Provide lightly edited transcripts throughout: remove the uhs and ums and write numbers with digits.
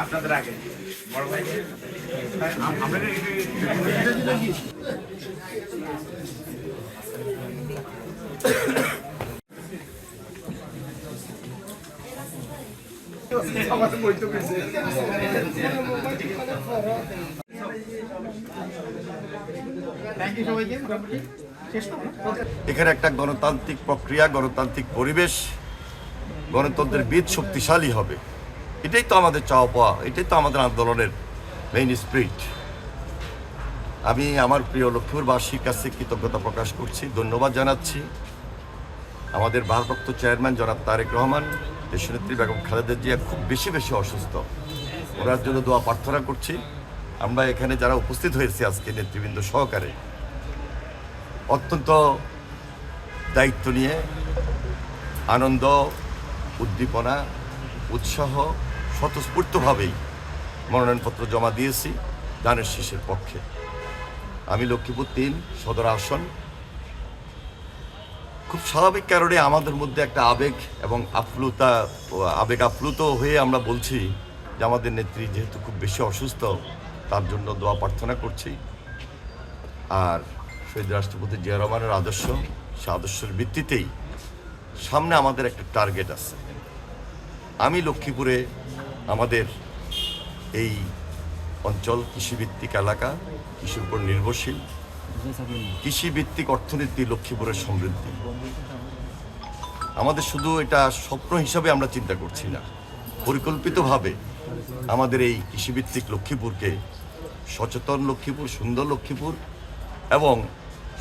আপনাদের আগে বড় ভাই আমরা এখানে একটা গণতান্ত্রিক প্রক্রিয়া, গণতান্ত্রিক পরিবেশ, গণতন্ত্রের বীজ শক্তিশালী হবে। এটাই তো আমাদের চাওয়া পাওয়া, এটাই তো আমাদের আন্দোলনের মেইন স্পিরিট। আমি আমার প্রিয় লক্ষ্মীপুরবাসীর কাছে কৃতজ্ঞতা প্রকাশ করছি, ধন্যবাদ জানাচ্ছি। আমাদের ভারপ্রাপ্ত চেয়ারম্যান জনাব তারেক রহমান, দেশনেত্রী বেগম খালেদা জিয়া খুব বেশি অসুস্থ, ওনার জন্য দোয়া প্রার্থনা করছি। আমরা এখানে যারা উপস্থিত হয়েছি আজকে নেতৃবৃন্দ সহকারে অত্যন্ত দায়িত্ব নিয়ে আনন্দ, উদ্দীপনা, উৎসাহ, স্বতঃস্ফূর্তভাবেই মনোনয়নপত্র জমা দিয়েছি ধানের শীষের পক্ষে। আমি লক্ষ্মীপুর ৩ সদর আসন। খুব স্বাভাবিক কারণে আমাদের মধ্যে একটা আবেগ এবং আপ্লুত হয়ে আমরা বলছি যে আমাদের নেত্রী যেহেতু খুব বেশি অসুস্থ, তার জন্য দোয়া প্রার্থনা করছি। আর শহীদ রাষ্ট্রপতি জিয়া রহমানের আদর্শ, সে আদর্শের ভিত্তিতেই সামনে আমাদের একটা টার্গেট আছে। আমি লক্ষ্মীপুরে আমাদের এই অঞ্চল কৃষিভিত্তিক এলাকা, কৃষির উপর নির্ভরশীল, কৃষিভিত্তিক অর্থনীতি লক্ষ্মীপুরের সমৃদ্ধি। আমাদের শুধু এটা স্বপ্ন হিসাবে আমরা চিন্তা করছি না, পরিকল্পিতভাবে আমাদের এই কৃষিভিত্তিক লক্ষ্মীপুরকে সচেতন লক্ষ্মীপুর, সুন্দর লক্ষ্মীপুর এবং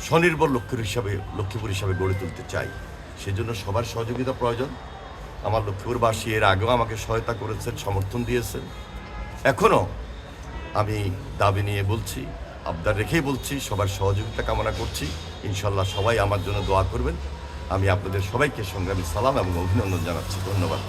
স্বনির্ভর লক্ষ্মীপুর হিসাবে গড়ে তুলতে চাই। সেজন্য সবার সহযোগিতা প্রয়োজন। আমার লক্ষ্মীপুরবাসী এর আগেও আমাকে সহায়তা করেছেন, সমর্থন দিয়েছেন। এখনও আমি দাবি নিয়ে বলছি, আবদার রেখেই বলছি, সবার সহযোগিতা কামনা করছি। ইনশাল্লাহ সবাই আমার জন্য দোয়া করবেন। আমি আপনাদের সবাইকে সংগ্রামী সালাম এবং অভিনন্দন জানাচ্ছি। ধন্যবাদ।